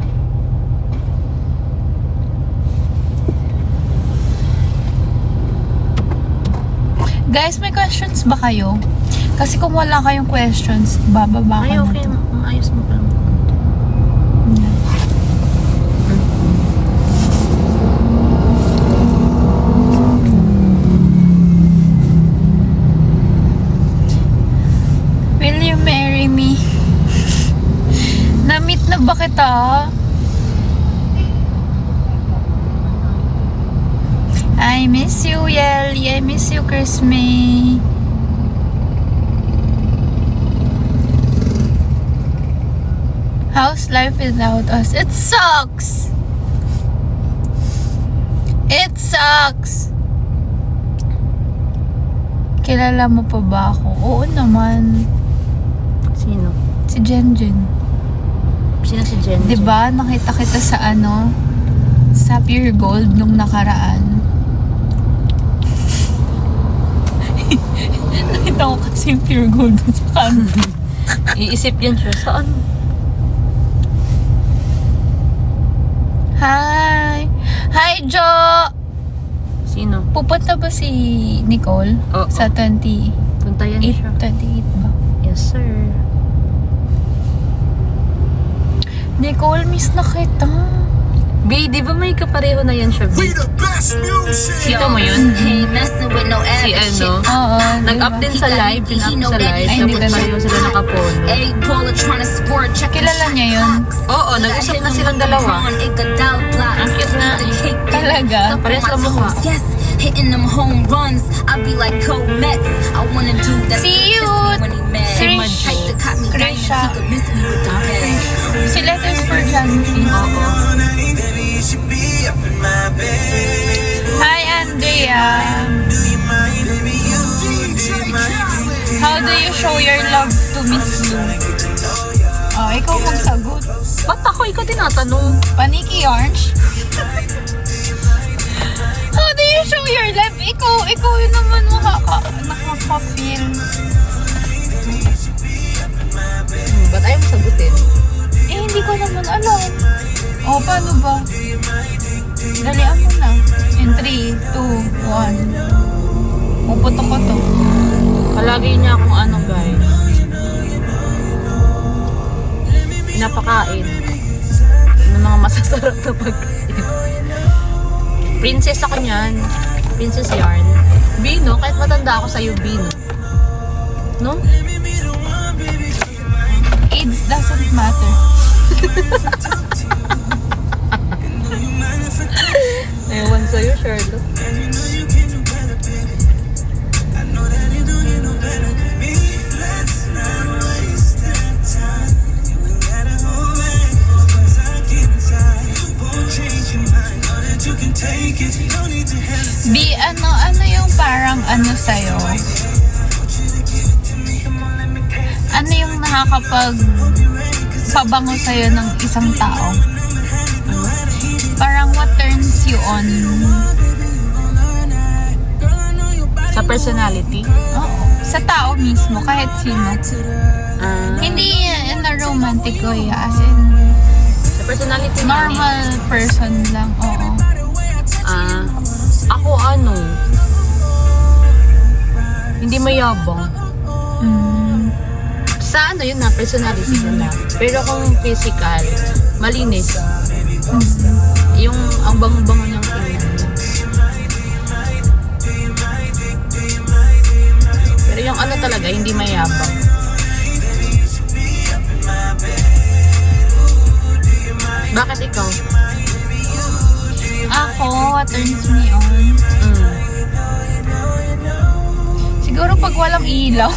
Guys, may questions ba kayo? Kasi kung wala kayong questions, bababa Ay, ka okay. na to. Ayos mo pa. Will you marry me? Na-meet na ba kita? I miss you, Yeli. I miss you, Chris May. How's life without us? It sucks! It sucks! Kilala mo pa ba ako? Oo naman. Sino? Si Jenjen. Sino si Jen? Diba? Nakita kita sa sa Pure Gold nung nakaraan. Nakita ko kasi yung Pure Gold dun sa kanto. Iisip yan siya. Saan? Hi! Hi, Jo! Sino? Pupunta ba si Nicole? Oo. Sa 28? Punta yan siya. 28 ba? Yes, sir. Nicole, miss na kita. B, di ba may kapareho na yan siya, B? Sino mo yun? He ain't messing with no Si average ano? shit. Oo. Nag-up din sa live, pin-up sa live. Ay, Tapos hindi ko pareho sila nakapon. Egg baller tryna score, check Kilala niya yun? Oo, nag-usap na silang dalawa. Ang cute na. Talaga? Parehas lang mukha. Yes, hitting them home runs. I be like Cole Mets. I wanna do that. Si kiss me when he mad. Si Type that caught me diamond, Krisha. he could miss me with the bag. Si Letters for Jancy. Hi, Andrea. How do you show your love to Miss Lou? Oh, ikaw magsagot. Ba't ako? Ikaw tinatanong. Paniki Orange? How do you show your love? Ikaw yun naman nakaka-feel. Ba't ayaw mo sagutin? Eh, hindi ko naman alam. Oh, paano ba? Dalian mo na. In 3, 2, 1. Puputok ko to. Palagi niya akong ano, guys. Pinapakain. Ng mga masasarap na pagkain. Princess ako niyan. Princess Yarn. Bino, kahit matanda ako sa'yo, Bino. No? AIDS doesn't matter. Ewan sa'yo, Sherlock. Di, ano yung parang sa'yo? Ano yung nakakapag pabango sa'yo ng isang tao? Parang what turns you on? Sa personality? Oo. Sa tao mismo, kahit sino. Ah, Hindi in a romantic way, as in sa personality normal person lang, oo. Ako ano? Hindi mayabang. Sa ano yun na, personality nila. Pero kung physical, malinis. Yung ang bango-bango niyang tingin. Pero yung ano talaga, hindi mayabang. Bakit ikaw? Ako, what turns me on? Siguro pag walang ilaw.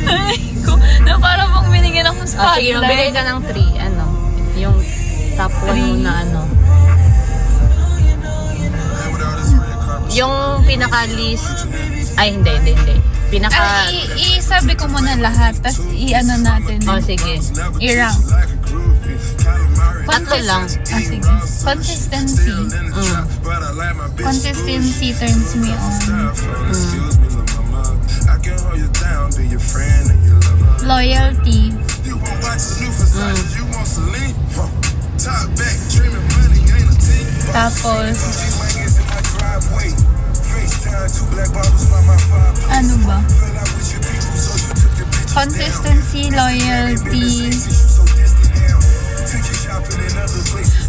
Ay, na parang bang binigyan ako Sige, magbigay spotlight. ka ng 3. Ano? Yung top 1 mo na ano. Yung pinaka-least. Ay, hindi. Pinaka... Sabi ko muna lahat, tas i-ano natin. Oh, sige. I-rank. Tatlo lang. Sige. Consistency. Consistency turns me on. Loyalty. Tapos, ano ba? Consistency, loyalty.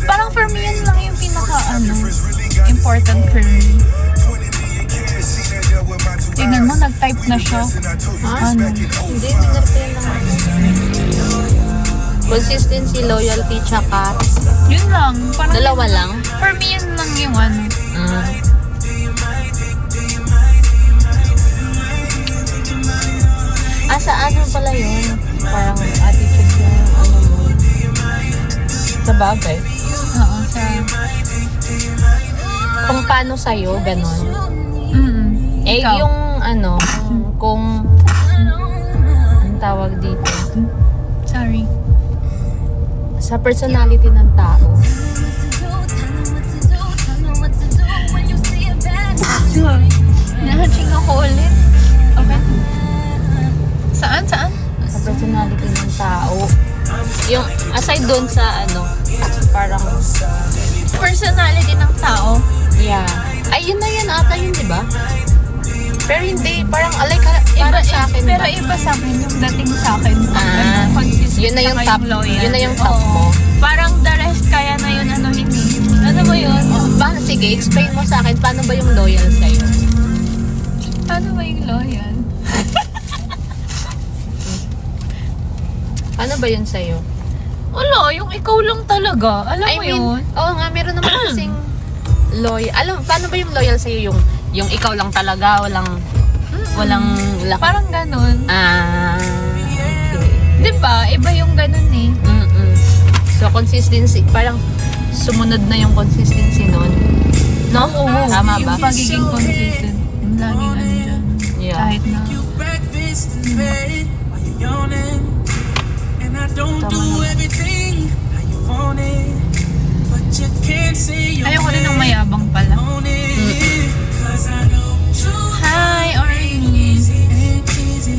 Parang for me, yun lang yung important for me. Tingnan mo, nag-type na siya. Ano? Hindi, minarapin lang. Consistency, loyalty, tsaka... Yun lang. Parang Dalawa lang? For me, yun lang yung ano. Sa ano pala yun? Parang attitude yung ano mo. Sa bagay. Oo, sa kung paano sa'yo, ganon. Eh, Ikaw. yung ano, kung ang tawag dito, Sorry. sa personality ng tao. Nahaching ako ulit. Okay. Saan? Sa personality ng tao. Yung, aside doon sa ano, parang, Personality ng tao. yeah. Ay, yun na yun ata yun, di ba? Pero hindi, parang alay ka, para sa akin Pero ba? iba sa akin yung dating sa akin. Ah, Consistent yun na yung saka top, loyal. yun na yung top Oo. mo. Parang the rest kaya na yun ano hindi. Ano ba yun? Sige, explain mo sa akin, paano ba yung loyal sa'yo? Ano ba yung loyal? Paano ba yun sa'yo? Wala, yung ikaw lang talaga. Alam mo yun? Oo nga, meron naman kasing loyal. Alam, paano ba yung loyal sa'yo? Yung ikaw lang talaga, walang Parang ganun. okay. Di ba? Iba yung ganun eh. Mm-mm. So, consistency, parang sumunod na yung consistency nun. No? Oo. Tama yung ba? pagiging consistent. Yung laging andyan. Yeah. Kahit na. breakfast in bed while you're yawning. And I don't Tama do naman. everything how you want it. But you can't say you Ayoko rin ng mayabang pala. want it. 'Cause I know true Hi, Orly. ain't easy.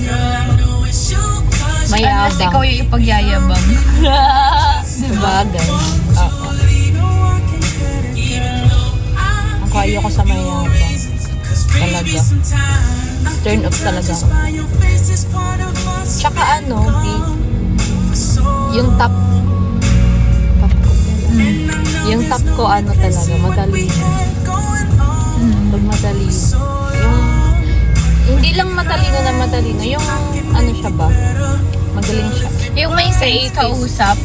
Girl, I know it's you 'cause Unless ikaw Mayabang. yung ipagyayabang. Bagay. Oo. Ang kaya ko sa mayabang. Talaga. Turn off talaga ako. Tsaka ano, yung top ko ano talaga, madali. Pag madali. Yung, hindi lang matalino na matalino, yung ano siya ba? Magaling siya. Yung may sense kausap.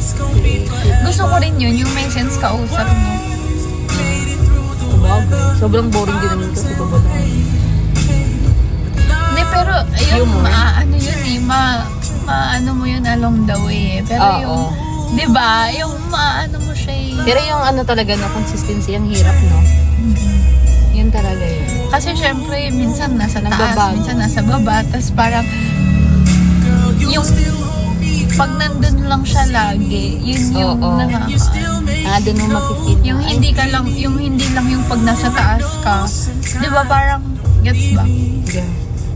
Gusto ko rin yun, yung may sense kausap, no? Bagay. Sobrang boring din naman kasi babala. Hindi, pero yung Humor. ano yun eh, maano mo yun along the way eh. Pero Oo. yung, di ba, yung maano mo siya eh. Pero yung ano talaga na consistency, ang hirap, no? Yun talaga yun. Kasi syempre, minsan nasa taas, Nagbabago. minsan nasa baba, tapos parang yung pag nandun lang siya lagi, yun yung Oo. Doon mo makikita. yung hindi ka lang, yung hindi lang yung pag nasa taas ka. Di ba parang, gets ba? Yeah.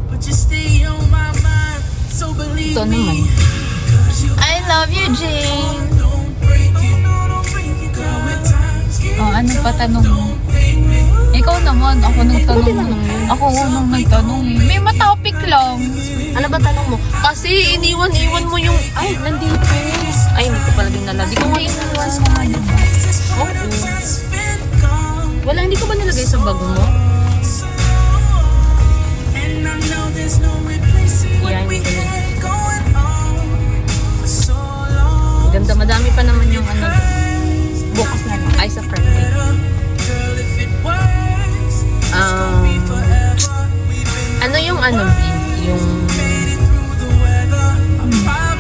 But you stay on my mind. So believe Ito naman. I love you, Jane. don't break it, no, don't break it, girl. When times get Oh, ano pa tanong mo? Ikaw naman, ako nagtanong. Ako nung nagtanong eh. May matopik lang. Ano ba tanong mo? Kasi iniwan mo yung... Ay, nandito. Ay, hindi ko pala dinala. Di ko nga iniwan mo. Oo. Wala, hindi ko ba nilagay sa bag mo? and I know there's no replacing what Yeah, we hindi ko na. had going on for so long. Ganda, madami pa naman yung ano. Bukas na lang. Ay, sa birthday. Girl, if it works, Ano yung ano, B? Yung...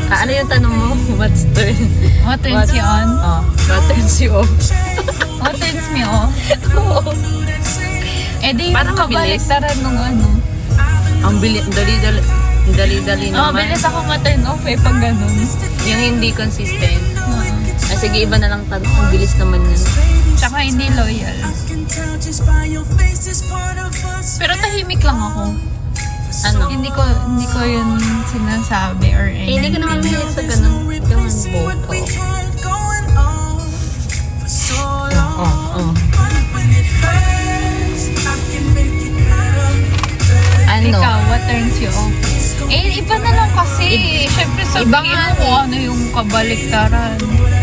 ano yung tanong mo? What's turn? What turns you on? Oh, what turns you off? What turns me off? Eh di, Parang kabalik mabilis. tara nung ano. Ang dali-dali Oh, naman. bilis ako ma-turn off eh pag ganun. Yung hindi consistent. Ah, sige, iba na lang tanong. Ang bilis naman yun. Tsaka hindi loyal. can tell just by your face it's part of us. Pero tahimik lang ako. Ano? Hindi ko yun sinasabi or Eh, hindi anything. ka naman mahilig sa ganun. Yung both. We had going on for so long. Oh. But when it hurts, I can make it better. Ano? Ikaw, what turns you off? Eh, iba na lang kasi. Siyempre sabihin iba mo nga kung ano yung kabaliktaran.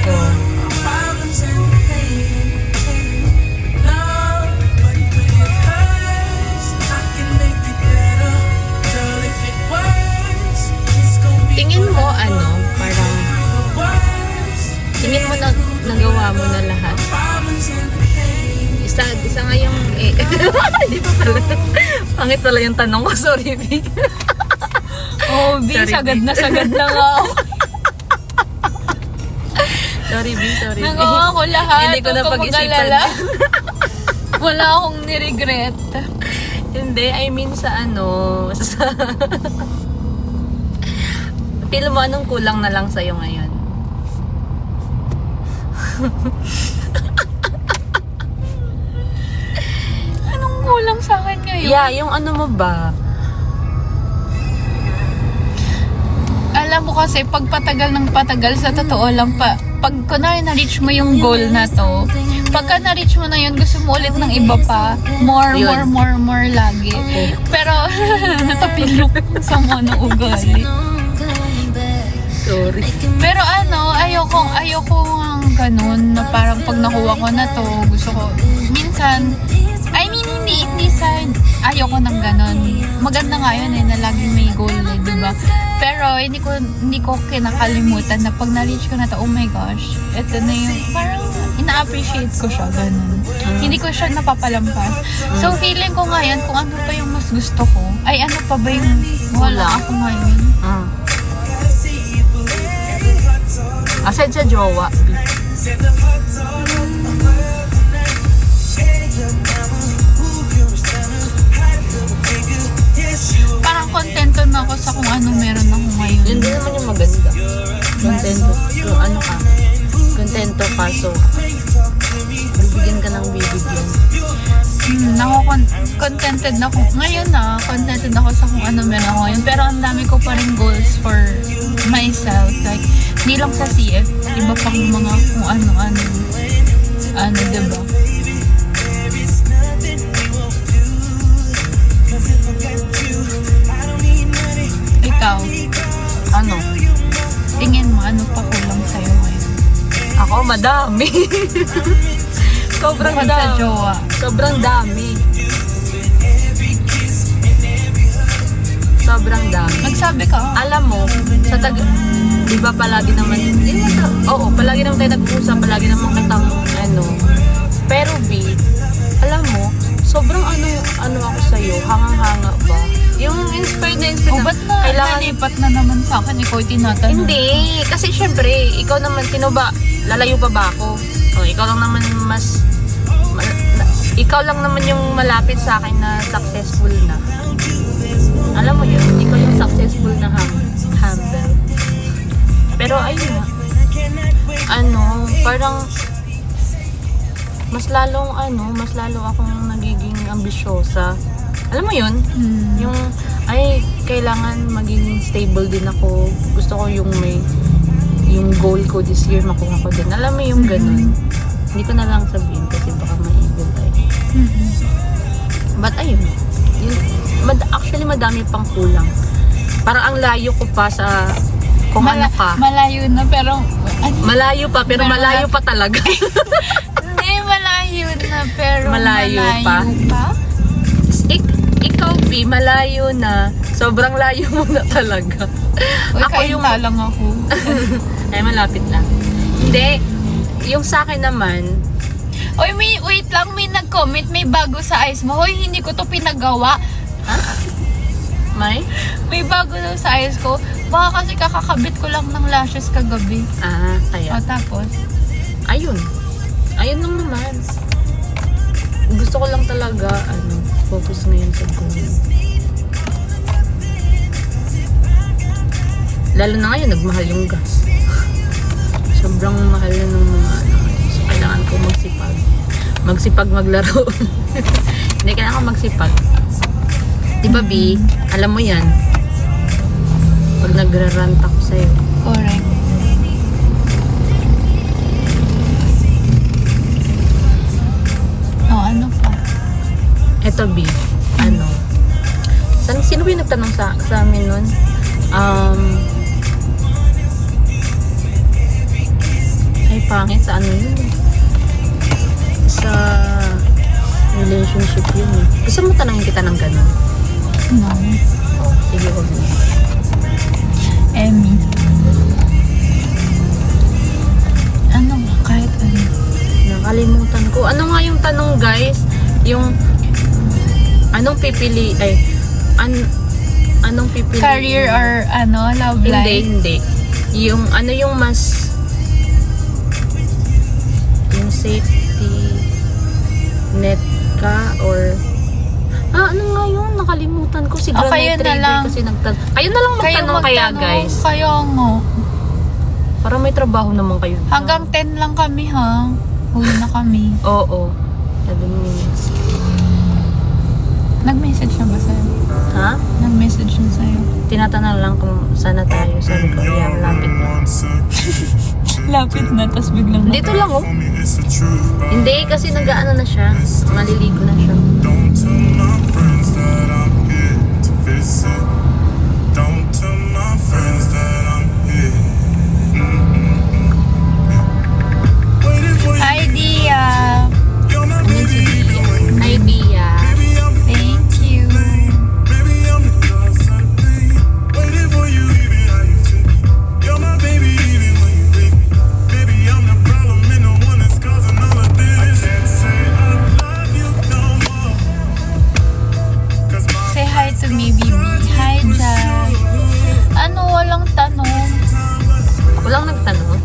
Oh. Problems and pain, love. But when it hurts, I can make it better. Girl, if it works, it's gonna be Tingin mo, ano, parang, the worst. tingin mo na nagawa mo na lahat. Problems and pain. Isa nga yung, hindi pa pala. Pangit pala yung tanong ko, sorry, B. Oh, B, Sorry, sagad B. na nga ako. Sorry, B, sorry, B. Nagawa ko lahat. Hindi ko na Huwag kang pag-isipan. mag-alala. Wala akong niregret. Hindi, I mean sa ano, sa... Feel mo anong kulang na lang sa'yo ngayon? Anong kulang sa akin ngayon? Yeah, yung ano mo ba? Alam mo kasi, pag patagal ng patagal, sa totoo lang pag kunwari na-reach mo yung goal na to, pagka na-reach mo na yun, gusto mo ulit ng iba pa. More lagi. Pero, natapilok sa mga ng ugali. Sorry. Pero ano, ayoko ang ganun, na parang pag nakuha ko na to, gusto ko, minsan, hindi sa, ayoko ng ganun. Maganda nga yun na laging may goal diba? Pero, hindi ko kinakalimutan na pag na-reach ko na to, oh my gosh, ito na yung, parang, ina-appreciate ko siya, ganun. Hindi ko siya napapalampas. So, feeling ko ngayon, kung ano pa yung mas gusto ko, ay ano pa ba yung wala ako ngayon. Aside sa jowa. Parang kontento na ako sa kung ano meron ako ngayon. Yun din naman yung maganda. Contento. Kung ano ka. Contento ka. So, bibigyan ka ng bibigyan. Contented na ako. Ngayon contented ako sa kung ano meron ako ngayon. Pero ang dami ko pa rin goals for myself. Like, hindi lang sa CF. Iba pang mga kung ano-ano. Ano, diba? Ikaw, Ano? tingin mo, ano pa kulang sa'yo ngayon? Ako, madami. Sobrang Bukod sa dami. jowa. Sobrang dami. Sobrang dami. Magsabi ka. Alam mo, sa di ba palagi naman, oo, palagi naman tayo nag-uusap, palagi naman kitang, pero B, alam mo, sobrang ano ako sa'yo, hangang-hanga ba? Yung inspired na O, ba't na nalipat na naman sa akin? Ikaw tinatanong. Hindi, kasi syempre, ikaw naman, sino ba, lalayo pa ba ako? O, ikaw lang naman ikaw lang naman yung malapit sa akin na successful na. Alam mo yun, ikaw yung successful na humble. Pero ayun nga, parang mas lalo akong nagiging ambisyosa. Alam mo yun? Yung, kailangan maging stable din ako. Gusto ko yung yung goal ko this year, makuha ko din. Alam mo yung ganun. Hindi ko na lang sabihin kasi baka ma-evil tayo. But ayun, actually madami pang kulang. Parang ang layo ko pa sa kung ano ka. Malayo na pero... Malayo pa, pero malayo pa talaga. Hindi, malayo na pero Malayo pa? Ikaw, B, malayo na. Sobrang layo mo na talaga. Ako yung lang ako. Ay, malapit lang. Hindi. Yung sa akin naman, Oy, wait lang, may nag-comment, may bago sa eyes mo. Hoy, hindi ko to pinagawa. may? May bago daw sa eyes ko. Baka kasi kakakabit ko lang ng lashes kagabi. Kaya. O, tapos? Ayun. Ayun lang naman. Gusto ko lang talaga, focus ngayon sa goal. Lalo na ngayon, nagmahal yung gas. Sobrang mahal na ng mga So, kailangan ko magsipag. Magsipag maglaro. Hindi, kailangan ko magsipag. Diba, B? Alam mo yan. Pag nagrarant ako sa'yo. Correct. O, ano pa? Eto, B. Sino ba yung nagtanong sa amin nun? Ay, pangit sa yun eh. Sa relationship yun eh. Gusto mo tanongin kita ng gano'n? No. Sige, huwag na. Emmy. Ano nga, kahit ano. Nakalimutan ko. Ano nga yung tanong, guys? Yung anong pipili, anong pipili? Career or love life? Hindi. Yung yung mas yung safety net ka or... ano nga yun? Nakalimutan ko. Si Granite kayo na Trader lang. kasi nagtanong. Kayo na lang magtanong kaya, guys. Kayo nga. Para may trabaho naman kayo. Hanggang 10 lang kami ha. Uwi na kami. Oo. 7 minutes. Nag-message na ba sa'yo? Ha? Nag-message na sa'yo. Tinatanong lang kung sana tayo. Sabi ko, yeah, lapit na. Lapit na, tapos biglang Dito lang, oh. Hindi, kasi nag-ano na siya. Maliligo na siya. Don't tell my friends that I'm here to visit. Don't tell my friends that I'm here. Waiting for you. Hi, Dia! You're my baby, even when you Hi, Bia. baby, I'm the Thank you. baby, I'm the cause of the pain. Waiting for you, even how you treat me. You're my baby, even when you leave me. Baby, I'm the problem and the one that's causing all of this. I can't say I love you no more. 'Cause my Say hi to me, Bibi. Hi, Jack. Ano, walang tanong? Walang nagtanong?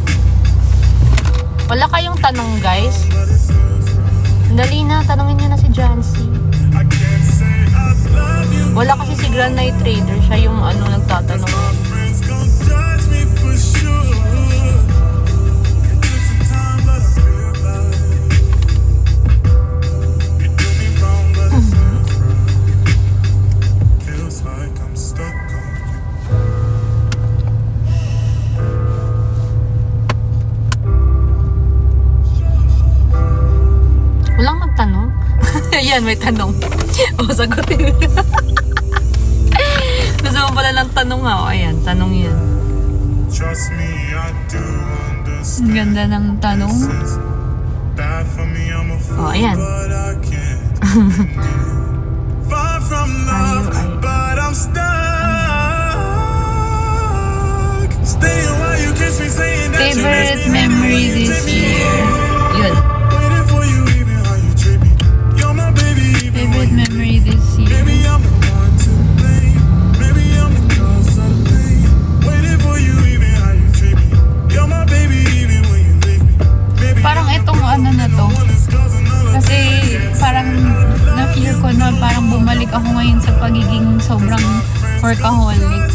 Wala kayong tanong, guys? Dali na, tanongin nyo na si Jancy. I can't say I love you. Wala kasi si Granite Trader. Siya yung nagtatanong. Friends gon' judge me for sure. It took some time, but I realized you do me wrong, but it feels right. Feels like I'm stuck on you. Walang nagtanong? Ayan, may tanong. O, sagutin. Gusto mo pala ng tanong ha? O, ayan, tanong yan. Trust me, I do Ang understand. ganda ng tanong. It's bad for me, I'm a fool, Oh, ayan. but I can't. Far from love, but I'm stuck. Staying while you kiss me, saying that you miss Favorite me. memory this year. Yun. Waiting for you, even how you treat me. You're my baby, even Favorite when memory this year. maybe I'm the one to blame. Maybe I'm the cause of the pain. Waiting for you, even how you treat me. You're my baby, even when you leave me. Maybe Parang itong ano na to. one that's causing all of Kasi parang na-feel ko na parang bumalik ako ngayon sa pagiging sobrang workaholic.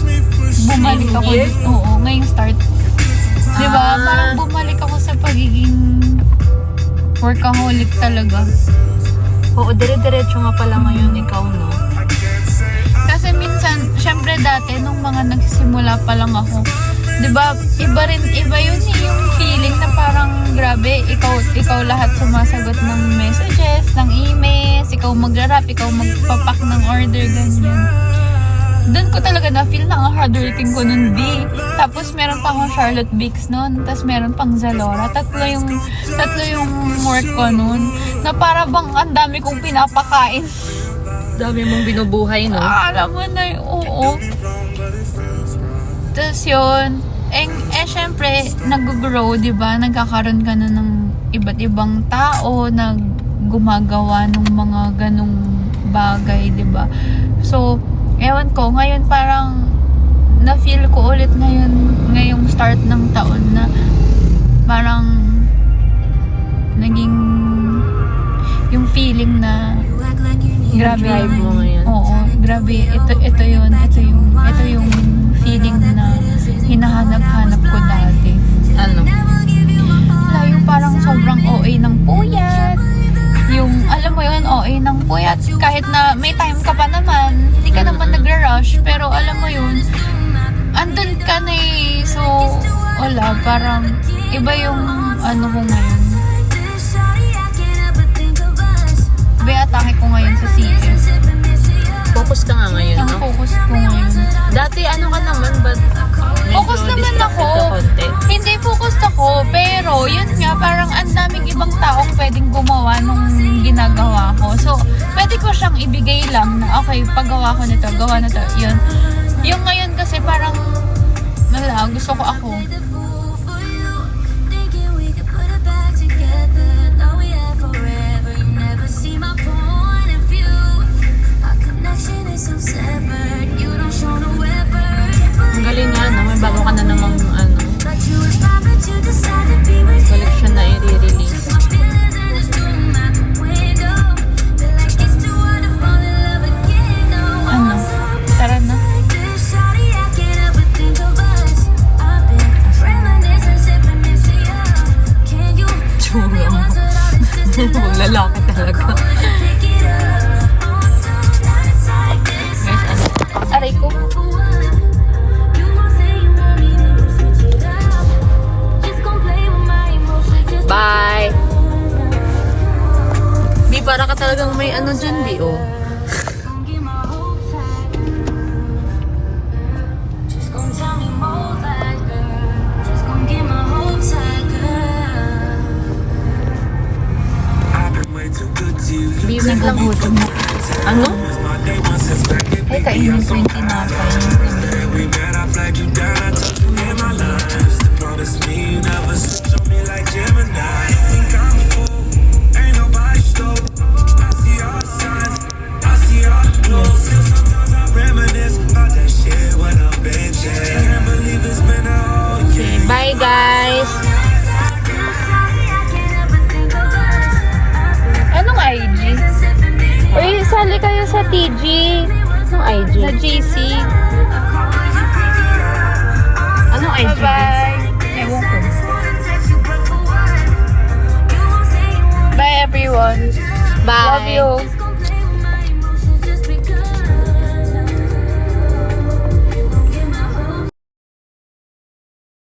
Bumalik ako Year? dito. Oo, ngayong start. Diba? Parang bumalik ako sa pagiging workaholic talaga. Oo, dire-diretso nga pala ngayon ikaw, no? Kasi minsan, syempre dati, nung mga nagsisimula pa lang ako, diba, iba yun eh, yung feeling na parang grabe, ikaw lahat sumasagot ng messages, ng emails, ikaw magra-rap, ikaw magpapak ng order, ganyan. Doon ko talaga na-feel na ang hardworking ko nun, B. Tapos meron pa akong Charlotte Bix nun, tapos meron pang Zalora. Tatlo yung work ko nun, na para bang ang dami kong pinapakain. Dami mong binubuhay, no? Alam mo na yun, oo. Tapos yun, syempre, nag-grow, di ba? Nagkakaroon ka na ng iba't ibang tao na gumagawa ng mga ganong bagay, di ba? So, ewan ko, ngayon parang na-feel ko ulit ngayong start ng taon na parang naging yung feeling na grabe. Drive mo ngayon. Oo, grabe. Ito yung feeling na hinahanap-hanap ko dati. Ano? Wala, yung parang sobrang OA ng puyat. Yung, alam mo yun, OA ng puyat. Kahit na may time ka pa naman, hindi ka naman nagra-rush. Pero alam mo yun, andun ka na eh. So, wala, parang iba yung ano ko ngayon. Iba yung atake ko ngayon sa CS. Focus ka nga ngayon, Ang no? focus ko ngayon. Dati ano ka naman, but medyo Focus naman distracted ako. ka konti. Hindi focused ako, pero yun nga, parang ang daming ibang taong pwedeng gumawa nung ginagawa ko. So, pwede ko siyang ibigay lang na, okay, paggawa ko nito, gawa na to, yun. Yung ngayon kasi parang, wala, gusto ko ako. Ang galing nga, no? May bago ka na namang collection na i-release. kainin ko yung tinapay. We met, I flagged you down, I took you in my lines. To promise me you never switch on me like Gemini. You think I'm a fool? Ain't nobody stole. I see all the signs, I see all the clues. Still sometimes I reminisce about that shit when I'm benching. Can't believe it's been a whole year. Bye guys! Anong IG? Uy, sali kayo sa TG. Anong IG? Sa GC. Anong IG? Bye-bye. Ewan ko. Bye everyone. Bye. Love you.